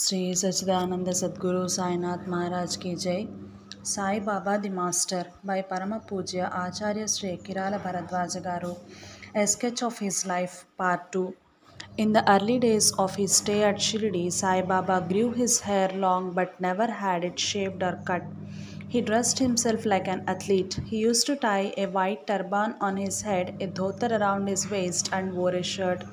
Sri Sachidananda Sadguru Sainath Maharaj Ki Jai. Sai Baba the Master by Parama Pujya Acharya Sri Kirala Bharadwaja Garu. A sketch of his life, Part 2. In the early days of his stay at Shirdi, Sai Baba grew his hair long but never had it shaved or cut. He dressed himself like an athlete. He used to tie a white turban on his head, a dhotar around his waist, and wore a shirt.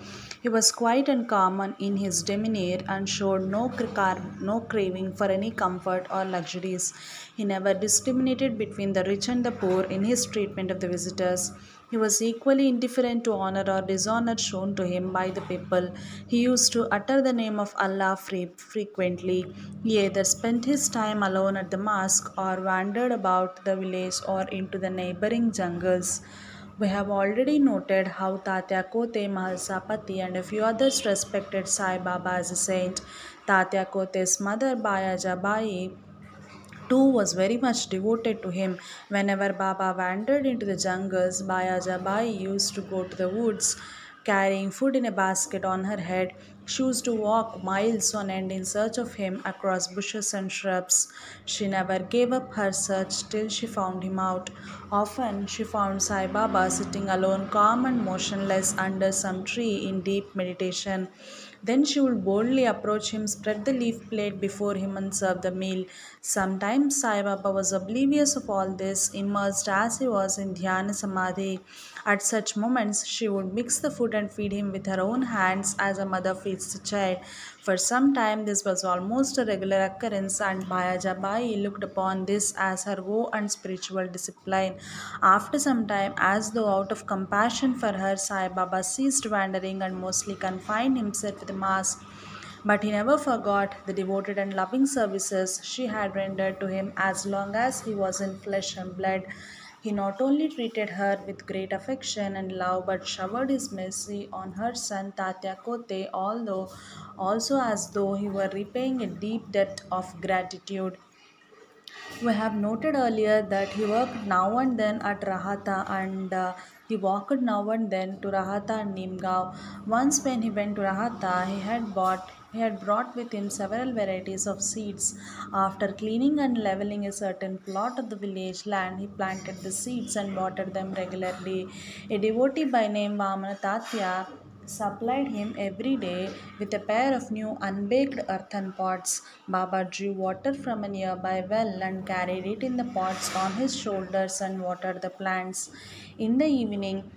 He was quiet and calm in his demeanor and showed no craving for any comfort or luxuries. He never discriminated between the rich and the poor in his treatment of the visitors. He was equally indifferent to honor or dishonor shown to him by the people. He used to utter the name of Allah frequently. He either spent his time alone at the mosque or wandered about the village or into the neighboring jungles. We have already noted how Tatya Kote, Mahalsapati, and a few others respected Sai Baba as a saint. Tatya Kote's mother, Bayaja Bai, too was very much devoted to him. Whenever Baba wandered into the jungles, Bayaja Bai used to go to the woods carrying food in a basket on her head. She used to walk miles on end in search of him across bushes and shrubs. She never gave up her search till she found him out. Often she found Sai Baba sitting alone, calm and motionless under some tree in deep meditation. Then she would boldly approach him, spread the leaf plate before him, and serve the meal. Sometimes Sai Baba was oblivious of all this, immersed as he was in dhyana samadhi. At such moments, she would mix the food and feed him with her own hands as a mother feeds the child. For some time, this was almost a regular occurrence, and Bayajabai looked upon this as her woe and spiritual discipline. After some time, as though out of compassion for her, Sai Baba ceased wandering and mostly confined himself to the mask. But he never forgot the devoted and loving services she had rendered to him as long as he was in flesh and blood. He not only treated her with great affection and love but showered his mercy on her son Tatya Kote, although also as though he were repaying a deep debt of gratitude. We have noted earlier that he worked now and then at Rahata and he walked now and then to Rahata and Nimgao. Once when he went to Rahata, he had brought with him several varieties of seeds. After cleaning and leveling a certain plot of the village land, he planted the seeds and watered them regularly. A devotee by name Vamana Tatya supplied him every day with a pair of new unbaked earthen pots. Baba drew water from a nearby well and carried it in the pots on his shoulders and watered the plants. In the evening,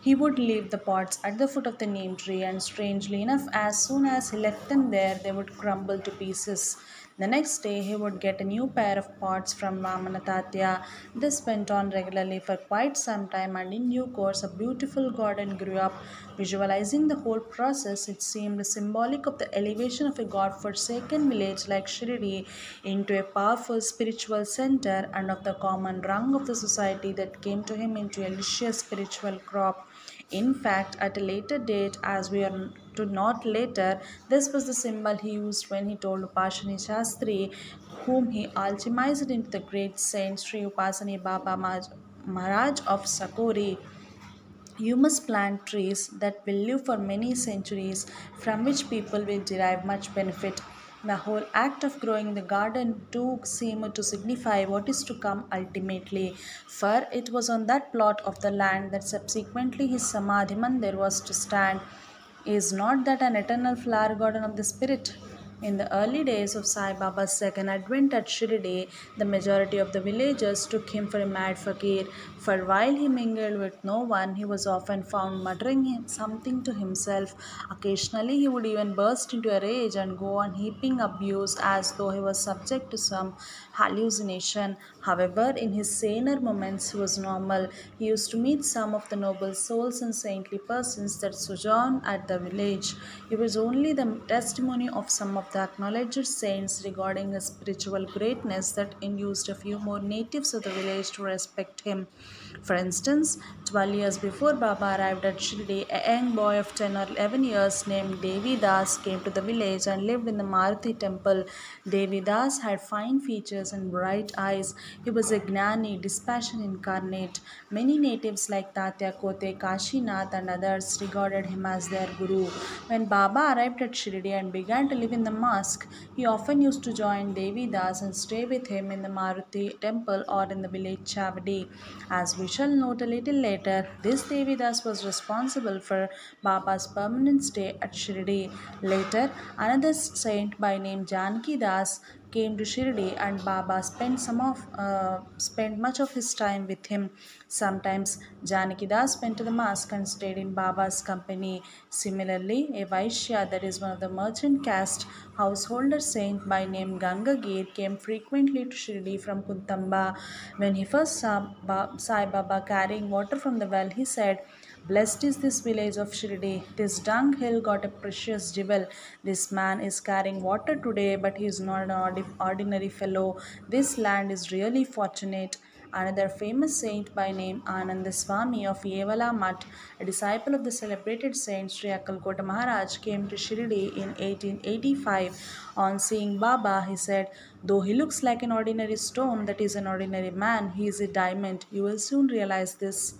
he would leave the pots at the foot of the neem tree, and strangely enough, as soon as he left them there, they would crumble to pieces. The next day, he would get a new pair of pots from Vamanatatya. This went on regularly for quite some time, and in due course, a beautiful garden grew up. Visualizing the whole process, it seemed symbolic of the elevation of a god-forsaken village like Shirdi into a powerful spiritual center, and of the common rung of the society that came to him into a luscious spiritual crop. In fact, at a later date, as we are to note later, this was the symbol he used when he told Upasani Shastri, whom he alchemized into the great saint Sri Upasani Baba Maharaj of Sakori. You must plant trees that will live for many centuries, from which people will derive much benefit. The whole act of growing the garden too seemed to signify what is to come ultimately, for it was on that plot of the land that subsequently his Samadhi Mandir was to stand. Is not that an eternal flower garden of the spirit? In the early days of Sai Baba's second advent at Shirdi, the majority of the villagers took him for a mad fakir, for while he mingled with no one, he was often found muttering something to himself. Occasionally, he would even burst into a rage and go on heaping abuse as though he was subject to some hallucination. However, in his saner moments, he was normal. He used to meet some of the noble souls and saintly persons that sojourn at the village. He was only the testimony of some of the acknowledged saints regarding his spiritual greatness that induced a few more natives of the village to respect him. For instance, 12 years before Baba arrived at Shirdi, a young boy of 10 or 11 years named Devi Das came to the village and lived in the Maruti temple. Devi Das had fine features and bright eyes. He was a gnani, dispassion incarnate. Many natives like Tatya Kote, Kashinath, and others regarded him as their guru. When Baba arrived at Shirdi and began to live in the mosque, he often used to join Devi Das and stay with him in the Maruti temple or in the village Chavadi. As we shall note a little later, this Devi Das was responsible for Baba's permanent stay at Shirdi. Later, another saint by name Janki Das came to Shirdi and Baba spent much of his time with him. Sometimes Janaki Das went to the mosque and stayed in Baba's company. Similarly, a Vaishya, that is one of the merchant caste householder saint by name Gangagir, came frequently to Shirdi from Kuntamba. When he first saw Sai Baba carrying water from the well, he said, "Blessed is this village of Shirdi. This dung hill got a precious jewel. This man is carrying water today, but he is not an ordinary fellow. This land is really fortunate." Another famous saint by name Anandaswami of Yevala Mutt, a disciple of the celebrated saint Sri Akkalkota Maharaj, came to Shirdi in 1885. On seeing Baba, he said, "Though he looks like an ordinary stone, that is an ordinary man, he is a diamond. You will soon realize this."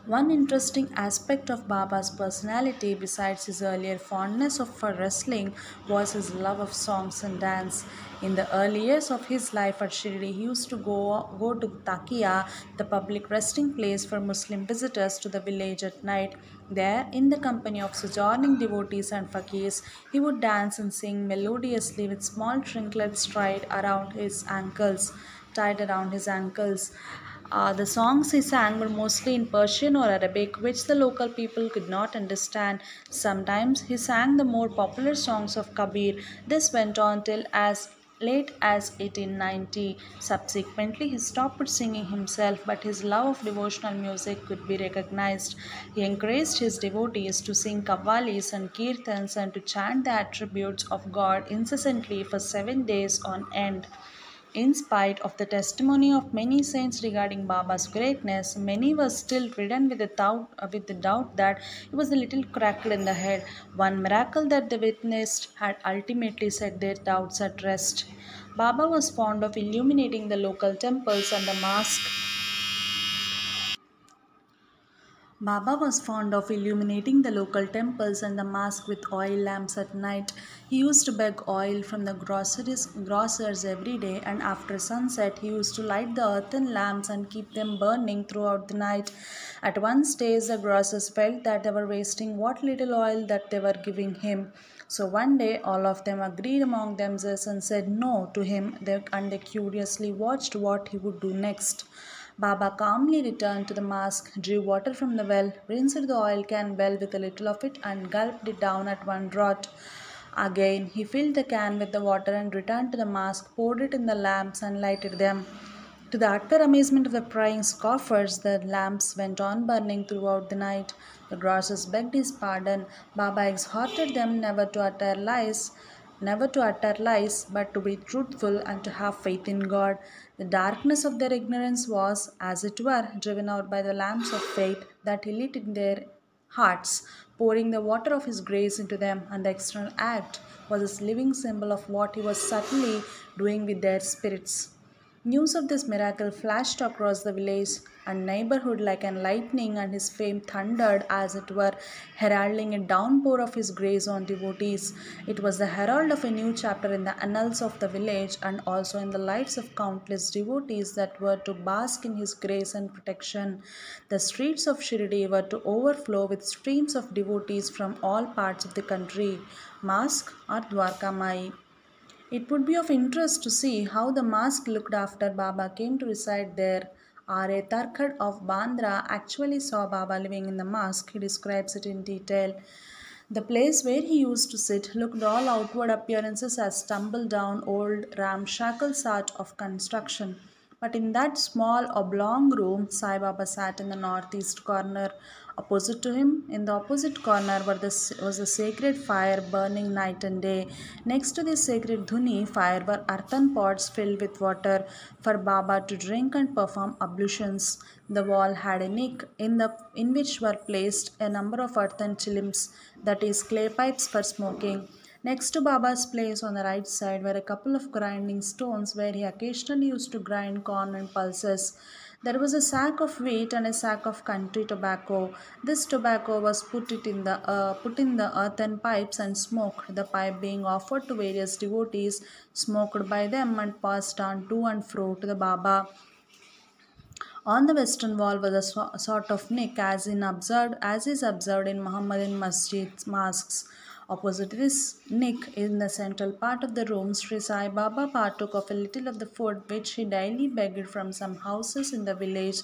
One interesting aspect of Baba's personality, besides his earlier fondness for wrestling, was his love of songs and dance. In the early years of his life at Shirdi, he used to go to Takia, the public resting place for Muslim visitors to the village at night. There, in the company of sojourning devotees and fakirs, he would dance and sing melodiously with small trinklets tied around his ankles. The songs he sang were mostly in Persian or Arabic, which the local people could not understand. Sometimes he sang the more popular songs of Kabir. This went on till as late as 1890. Subsequently, he stopped singing himself, but his love of devotional music could be recognized. He encouraged his devotees to sing kavalis and kirtans and to chant the attributes of God incessantly for 7 days on end. In spite of the testimony of many saints regarding Baba's greatness, many were still ridden with the doubt that he was a little cracked in the head. One miracle that they witnessed had ultimately set their doubts at rest. Baba was fond of illuminating the local temples and the mosque. Baba was fond of illuminating the local temples and the mosque with oil lamps at night. He used to beg oil from the grocers every day, and after sunset, he used to light the earthen lamps and keep them burning throughout the night. At one stage, the grocers felt that they were wasting what little oil that they were giving him. So one day, all of them agreed among themselves and said no to him, and they curiously watched what he would do next. Baba calmly returned to the mosque, drew water from the well, rinsed the oil can well with a little of it, and gulped it down at one draught. Again, he filled the can with the water and returned to the mosque, poured it in the lamps, and lighted them. To the utter amazement of the prying scoffers, the lamps went on burning throughout the night. The grocers begged his pardon. Baba exhorted them never to utter lies, but to be truthful and to have faith in God. The darkness of their ignorance was, as it were, driven out by the lamps of faith that he lit in their hearts, pouring the water of his grace into them, and the external act was a living symbol of what he was subtly doing with their spirits. News of this miracle flashed across the village and neighborhood like an lightning, and his fame thundered, as it were, heralding a downpour of his grace on devotees. It was the herald of a new chapter in the annals of the village and also in the lives of countless devotees that were to bask in his grace and protection. The streets of Shirdi were to overflow with streams of devotees from all parts of the country. Mask or Dwarka Mai. It would be of interest to see how the mosque looked after Baba came to reside there. R.A. Tarkhad of Bandra actually saw Baba living in the mosque. He describes it in detail. The place where he used to sit looked all outward appearances as tumble down old ramshackle sort of construction. But in that small oblong room, Sai Baba sat in the northeast corner. Opposite to him, in the opposite corner, was the sacred fire burning night and day. Next to this sacred dhuni fire were earthen pots filled with water for Baba to drink and perform ablutions. The wall had a nick in which were placed a number of earthen chilims, that is, clay pipes for smoking. Next to Baba's place on the right side were a couple of grinding stones where he occasionally used to grind corn and pulses. There was a sack of wheat and a sack of country tobacco. This tobacco was put in the earthen pipes and smoked, the pipe being offered to various devotees, smoked by them and passed on to and fro to the Baba. On the western wall was a sort of nick, as is observed in Muhammadan masjids, mosques. Opposite this nick, in the central part of the room, Sri Sai Baba partook of a little of the food which he daily begged from some houses in the village,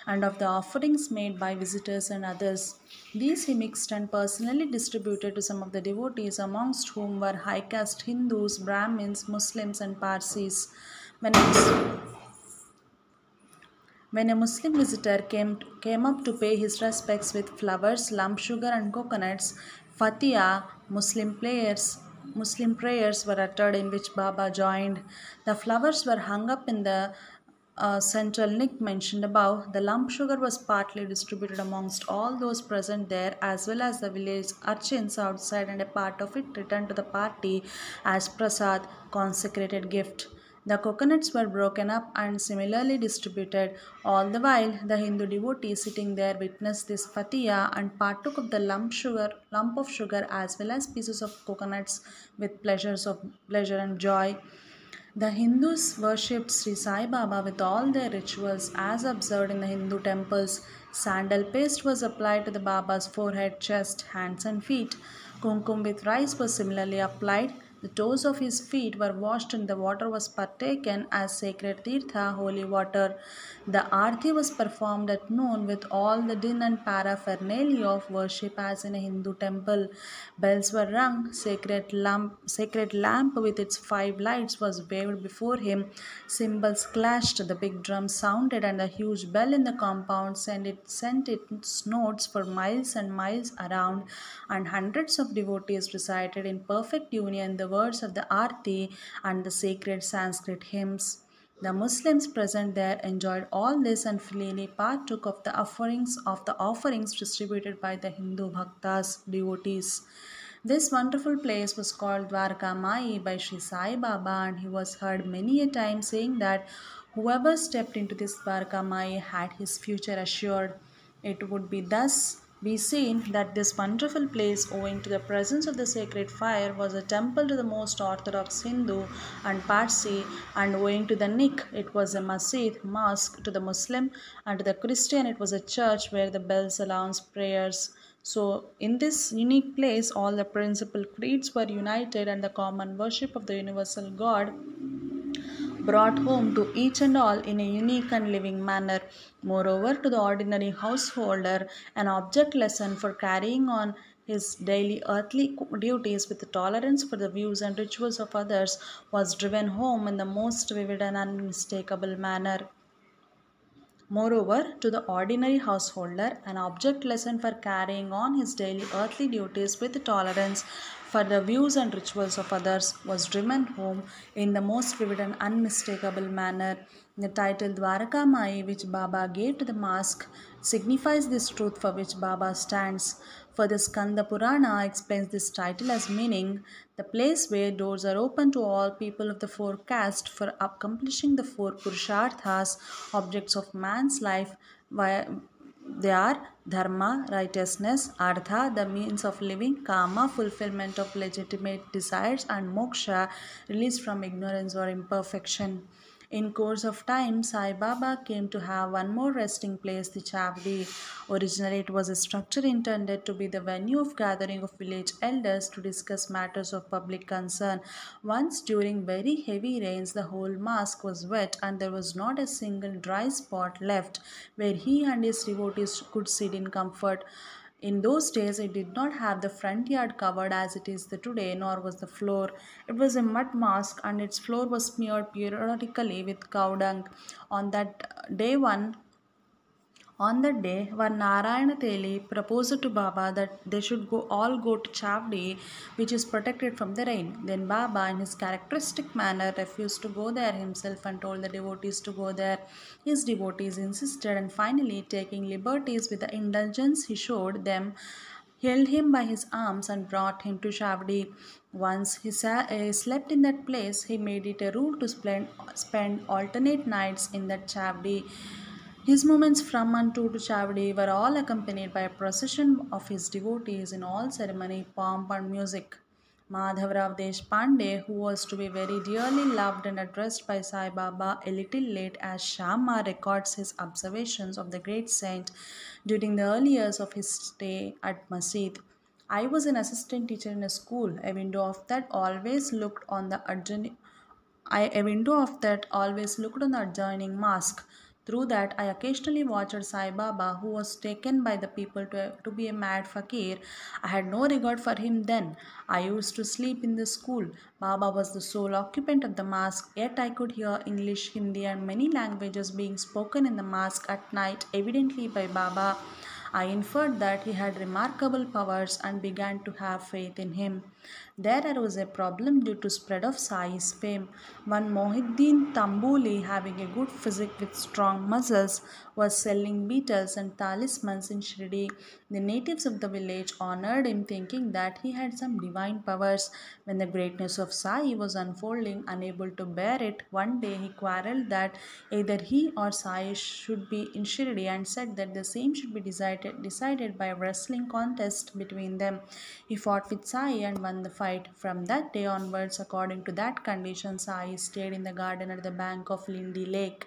and of the offerings made by visitors and others. These he mixed and personally distributed to some of the devotees, amongst whom were high caste Hindus, Brahmins, Muslims, and Parsis. When when a Muslim visitor came up to pay his respects with flowers, lump sugar, and coconuts, Fatiha, Muslim prayers were uttered in which Baba joined. The flowers were hung up in the central nick mentioned above. The lump sugar was partly distributed amongst all those present there, as well as the village urchins outside, and a part of it returned to the party as prasad, consecrated gift. The coconuts were broken up and similarly distributed. All the while, the Hindu devotee sitting there witnessed this fatiha and partook of the lump of sugar as well as pieces of coconuts with pleasure and joy. The Hindus worshipped Sri Sai Baba with all their rituals as observed in the Hindu temples. Sandal paste was applied to the Baba's forehead, chest, hands, and feet. Kumkum with rice was similarly applied. The toes of his feet were washed and the water was partaken as sacred tirtha, holy water. The arti was performed at noon with all the din and paraphernalia of worship as in a Hindu temple. Bells were rung, sacred lamp with its 5 lights was waved before him, cymbals clashed, the big drum sounded, and the huge bell in the compound sent its notes for miles and miles around, and hundreds of devotees recited in perfect union the words of the Arti and the sacred Sanskrit hymns. The Muslims present there enjoyed all this and freely partook of the offerings distributed by the Hindu bhaktas, devotees. This wonderful place was called Dwarka Mai by Sri Sai Baba, and he was heard many a time saying that whoever stepped into this Dwarka Mai had his future assured. It would be thus be seen that this wonderful place, owing to the presence of the sacred fire, was a temple to the most orthodox Hindu and Parsi, and owing to the nick, it was a masjid, mosque to the Muslim, and to the Christian, it was a church where the bells announced prayers. So, in this unique place, all the principal creeds were united, and the common worship of the universal God brought home to each and all in a unique and living manner. Moreover, to the ordinary householder, an object lesson for carrying on his daily earthly duties with tolerance for the views and rituals of others was driven home in the most vivid and unmistakable manner. Moreover, to the ordinary householder, an object lesson for carrying on his daily earthly duties with tolerance for the views and rituals of others was driven home in the most vivid and unmistakable manner. The title Dwaraka Mai, which Baba gave to the mosque, signifies this truth for which Baba stands. For the Skanda Purana explains this title as meaning the place where doors are open to all people of the four castes for accomplishing the four Purusharthas, objects of man's life. They are dharma, righteousness, artha, the means of living, kama, fulfillment of legitimate desires, and moksha, release from ignorance or imperfection. In course of time, Sai Baba came to have one more resting place, the Chavdi. Originally, it was a structure intended to be the venue of gathering of village elders to discuss matters of public concern. Once during very heavy rains, the whole mosque was wet and there was not a single dry spot left where he and his devotees could sit in comfort. In those days, it did not have the front yard covered as it is the today, nor was the floor. It was a mud mask, and its floor was smeared periodically with cow dung. On that day, on that day, when Narayana Teli proposed to Baba that they should all go to Chavdi, which is protected from the rain. Then Baba, in his characteristic manner, refused to go there himself and told the devotees to go there. His devotees insisted, and finally, taking liberties with the indulgence he showed them, held him by his arms and brought him to Shavdi. Once he slept in that place, he made it a rule to spend alternate nights in that Chavdi. His movements from and to Chavdi were all accompanied by a procession of his devotees in all ceremony, pomp, and music. Madhavrao Deshpande, who was to be very dearly loved and addressed by Sai Baba a little late as Shama records his observations of the great saint during the early years of his stay at Masjid. I was an assistant teacher in a school. A window of that always looked on the a window of that always looked on the adjoining mosque. Through that, I occasionally watched Sai Baba, who was taken by the people to be a mad fakir. I had no regard for him then. I used to sleep in the school. Baba was the sole occupant of the mosque, yet I could hear English, Hindi, and many languages being spoken in the mosque at night, evidently by Baba. I inferred that he had remarkable powers and began to have faith in him. There arose a problem due to spread of Sai's fame. One Mohiddin Tambuli, having a good physique with strong muscles, was selling beetles and talismans in Shirdi. The natives of the village honored him, thinking that he had some divine powers. When the greatness of Sai was unfolding, unable to bear it, one day he quarrelled that either he or Sai should be in Shirdi and said that the same should be decided by a wrestling contest between them. He fought with Sai and won the fight. From that day onwards, according to that condition, Sai stayed in the garden at the bank of Lindi Lake.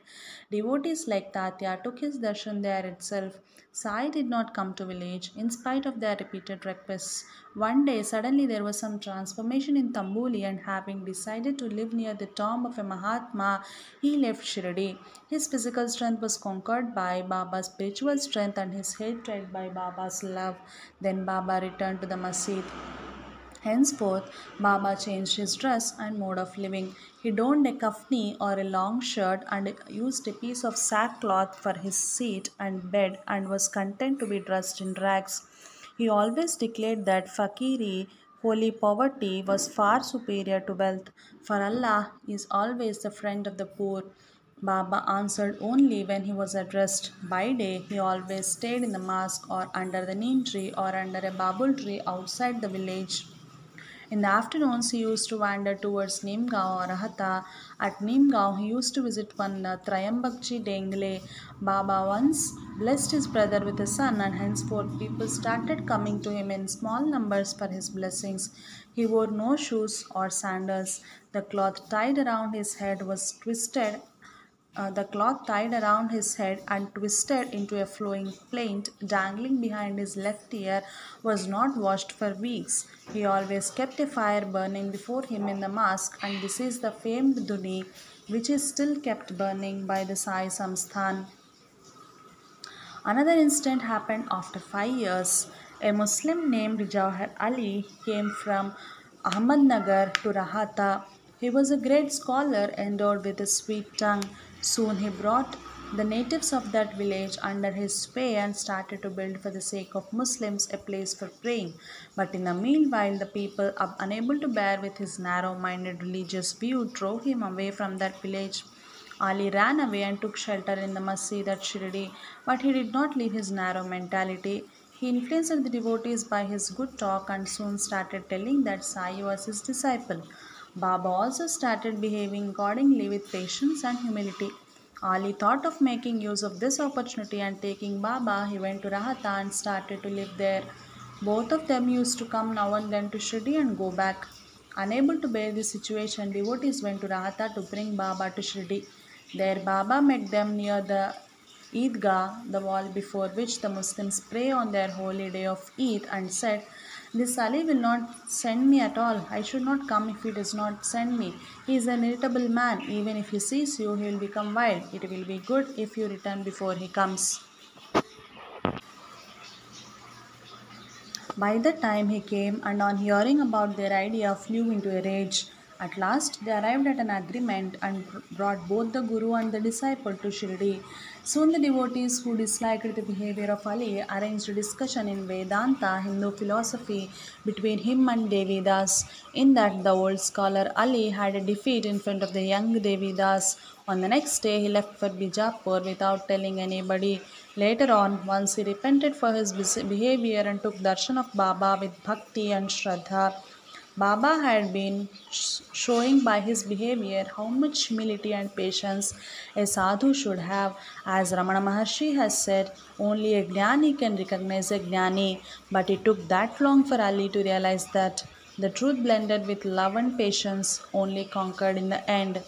Devotees like Tatya took his darshan there itself. Sai did not come to village in spite of their repeated requests. One day, suddenly there was some transformation in Tambuli, and having decided to live near the tomb of a Mahatma, he left Shirdi. His physical strength was conquered by Baba's spiritual strength and his hatred by Baba's love. Then Baba returned to the masjid. Henceforth, Baba changed his dress and mode of living. He donned a kafni or a long shirt and used a piece of sackcloth for his seat and bed and was content to be dressed in rags. He always declared that fakiri, holy poverty, was far superior to wealth, for Allah is always the friend of the poor. Baba answered only when he was addressed. By day, he always stayed in the mosque or under the neem tree or under a babul tree outside the village. In the afternoons, he used to wander towards Nimgaon or Rahata. At Nimgaon, he used to visit one Trayambakji Dengle. Baba once blessed his brother with a son, and henceforth people started coming to him in small numbers for his blessings. He wore no shoes or sandals. The cloth tied around his head was twisted the cloth tied around his head and twisted into a flowing plaint dangling behind his left ear was not washed for weeks. He always kept a fire burning before him in the mosque, and this is the famed Duni, which is still kept burning by the Sai Samsthan. Another incident happened after 5 years. A Muslim named Jawhar Ali came from Ahmednagar to Rahata. He was a great scholar endowed with a sweet tongue. Soon he brought the natives of that village under his sway and started to build for the sake of Muslims a place for praying. But in the meanwhile, the people, unable to bear with his narrow minded religious view, drove him away from that village. Ali ran away and took shelter in the masjid at Shirdi, but he did not leave his narrow mentality. He influenced the devotees by his good talk and soon started telling that Sai was his disciple. Baba also started behaving accordingly with patience and humility. Ali thought of making use of this opportunity and taking Baba, he went to Rahata and started to live there. Both of them used to come now and then to Shirdi and go back. Unable to bear this situation, devotees went to Rahata to bring Baba to Shirdi. There, Baba met them near the Eidgah, the wall before which the Muslims pray on their holy day of Eid, and said, "This Ali will not send me at all. I should not come if he does not send me. He is an irritable man. Even if he sees you, he will become wild. It will be good if you return before he comes." By the time he came, and on hearing about their idea, flew into a rage. At last, they arrived at an agreement and brought both the Guru and the disciple to Shirdi. Soon, the devotees who disliked the behavior of Ali arranged a discussion in Vedanta, Hindu philosophy, between him and Devidas. In that, the old scholar Ali had a defeat in front of the young Devidas. On the next day, he left for Bijapur without telling anybody. Later on, once he repented for his behavior and took darshan of Baba with bhakti and shraddha. Baba had been showing by his behavior how much humility and patience a sadhu should have. As Ramana Maharshi has said, only a jnani can recognize a jnani, but it took that long for Ali to realize that the truth blended with love and patience only conquered in the end.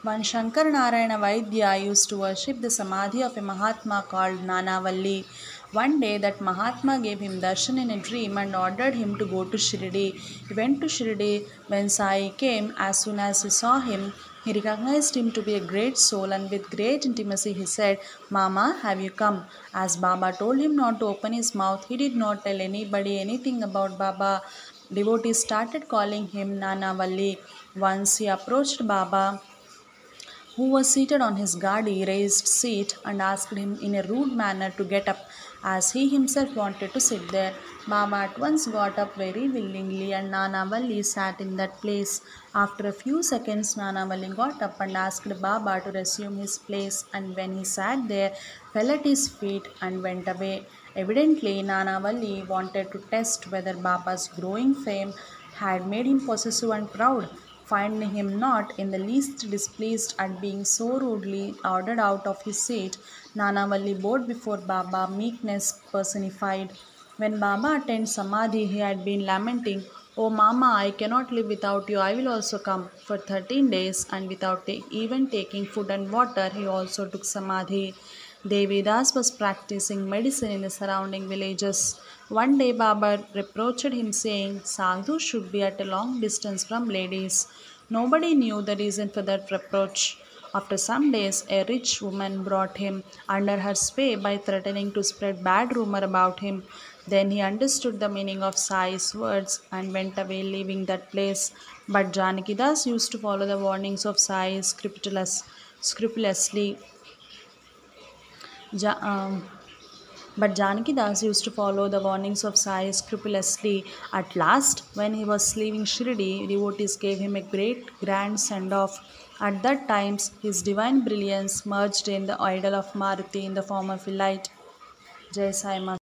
One Shankar Narayana Vaidya used to worship the samadhi of a Mahatma called Nanavalli. One day, that Mahatma gave him darshan in a dream and ordered him to go to Shirdi. He went to Shirdi. When Sai came, as soon as he saw him, he recognized him to be a great soul, and with great intimacy he said, Mama, have you come? As Baba told him not to open his mouth, he did not tell anybody anything about Baba. Devotees started calling him Nana Valli. Once he approached Baba, who was seated on his gadi raised seat, and asked him in a rude manner to get up, as he himself wanted to sit there. Baba at once got up very willingly, and Nanavalli sat in that place. After a few seconds, Nanavalli got up and asked Baba to resume his place, and when he sat there, fell at his feet and went away. Evidently, Nanavalli wanted to test whether Baba's growing fame had made him possessive and proud. Finding him not in the least displeased at being so rudely ordered out of his seat, Nanavalli bowed before Baba, meekness personified. When Baba attained Samadhi, he had been lamenting, Oh Mama, I cannot live without you, I will also come. For 13 days, and without even taking food and water, he also took Samadhi. Devidas was practicing medicine in the surrounding villages. One day Baba reproached him, saying, Sadhus should be at a long distance from ladies. Nobody knew the reason for that reproach. After some days, a rich woman brought him under her sway by threatening to spread bad rumor about him. Then he understood the meaning of Sai's words and went away, leaving that place. But Janakidas used to follow the warnings of Sai scrupulously. Ja- um, but Janaki Das used to follow the warnings of Sai scrupulously. At last, when he was leaving Shirdi, devotees gave him a great grand send off. At that time, his divine brilliance merged in the idol of Maruti in the form of a light. Jai Sai Ma.